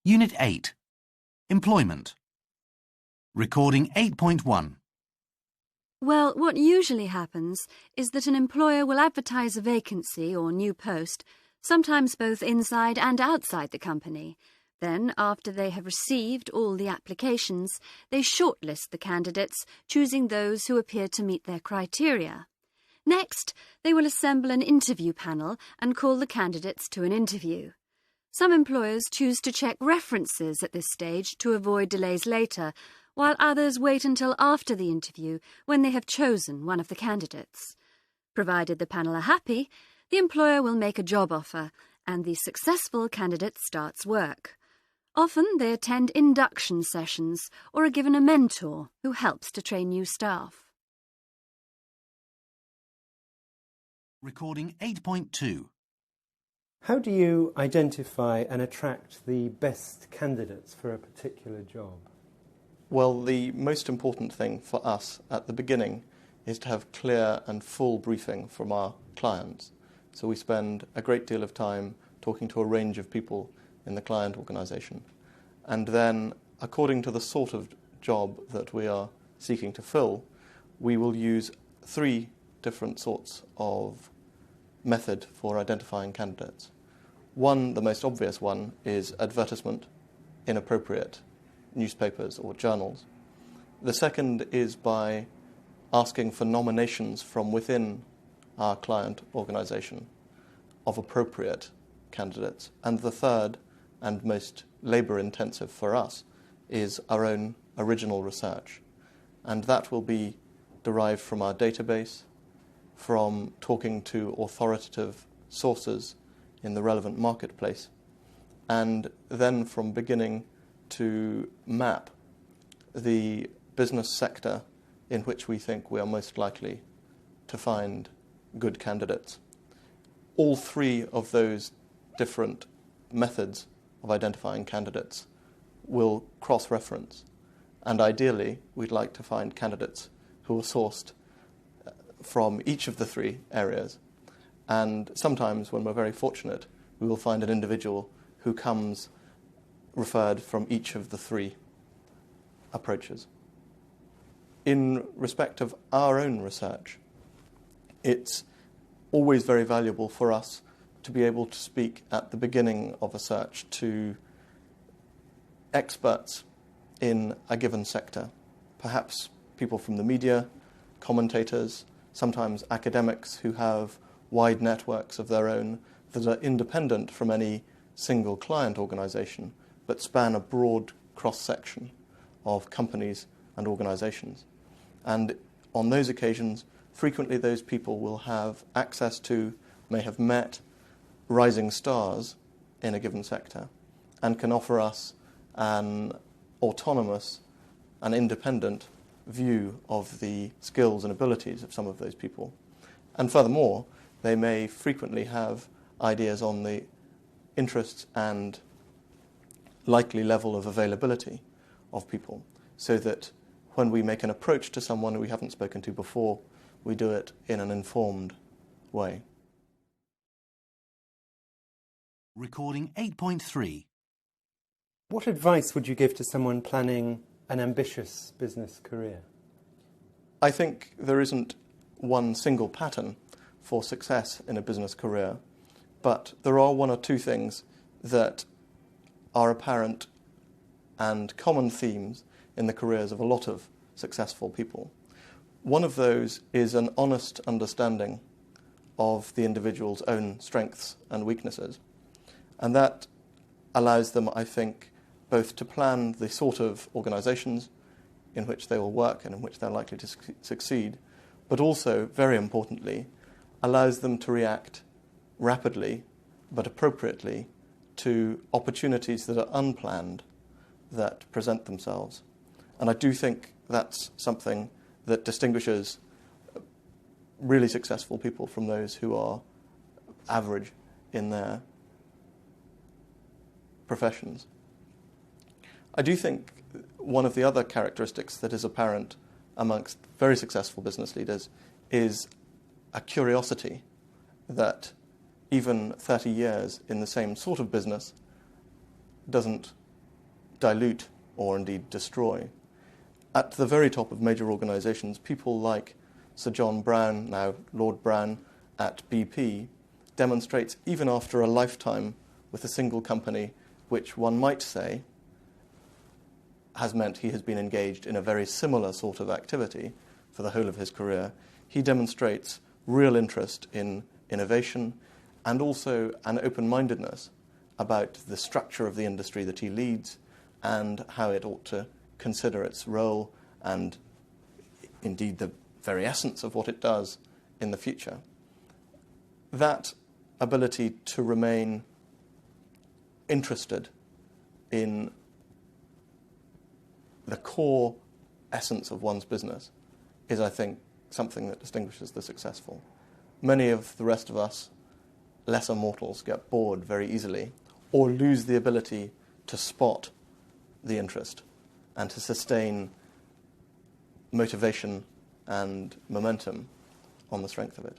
Unit 8. Employment. Recording 8.1. Well, what usually happens is that an employer will advertise a vacancy or new post, sometimes both inside and outside the company. Then, after they have received all the applications, they shortlist the candidates, choosing those who appear to meet their criteria. Next, they will assemble an interview panel and call the candidates to an interview. Some employers choose to check references at this stage to avoid delays later, while others wait until after the interview when they have chosen one of the candidates. Provided the panel are happy, the employer will make a job offer and the successful candidate starts work. Often they attend induction sessions or are given a mentor who helps to train new staff. Recording 8.2. How do you identify and attract the best candidates for a particular job? Well, the most important thing for us at the beginning is to have clear and full briefing from our clients. So we spend a great deal of time talking to a range of people in the client organisation. And then, according to the sort of job that we are seeking to fill, we will use 3 different sorts of method for identifying candidates. One, the most obvious one, is advertisement in appropriate newspapers or journals. The second is by asking for nominations from within our client organisation of appropriate candidates. And the third, and most labour-intensive for us, is our own original research. And that will be derived from our database, from talking to authoritative sources in the relevant marketplace, and then from beginning to map the business sector in which we think we are most likely to find good candidates. All 3 of those different methods of identifying candidates will cross-reference, and ideally we'd like to find candidates who are sourced from each of the 3 areas. And sometimes, when we're very fortunate, we will find an individual who comes referred from each of the 3 approaches. In respect of our own research, it's always very valuable for us to be able to speak at the beginning of a search to experts in a given sector, perhaps people from the media, commentators, sometimes academics who have wide networks of their own that are independent from any single client organisation, but span a broad cross-section of companies and organisations. And on those occasions, frequently those people will have access to, may have met, rising stars in a given sector, and can offer us an autonomous and independent view of the skills and abilities of some of those people. And furthermore, they may frequently have ideas on the interests and likely level of availability of people, so that when we make an approach to someone who we haven't spoken to before, we do it in an informed way. Recording 8.3. What advice would you give to someone planning an ambitious business career? I think there isn't one single pattern for success in a business career, but there are 1 or 2 things that are apparent and common themes in the careers of a lot of successful people. One of those is an honest understanding of the individual's own strengths and weaknesses, and that allows them, I think, both to plan the sort of organisations in which they will work and in which they're likely to succeed, but also, very importantly, allows them to react rapidly but appropriately to opportunities that are unplanned that present themselves. And I do think that's something that distinguishes really successful people from those who are average in their professions. I do think one of the other characteristics that is apparent amongst very successful business leaders is a curiosity that even 30 years in the same sort of business doesn't dilute or indeed destroy. At the very top of major organisations, people like Sir John Browne, now Lord Browne at BP, demonstrates even after a lifetime with a single company, which one might say has meant he has been engaged in a very similar sort of activity for the whole of his career, he demonstrates real interest in innovation and also an open-mindedness about the structure of the industry that he leads and how it ought to consider its role and indeed the very essence of what it does in the future. That ability to remain interested in the core essence of one's business is, I think, something that distinguishes the successful. Many of the rest of us, lesser mortals, get bored very easily or lose the ability to spot the interest and to sustain motivation and momentum on the strength of it.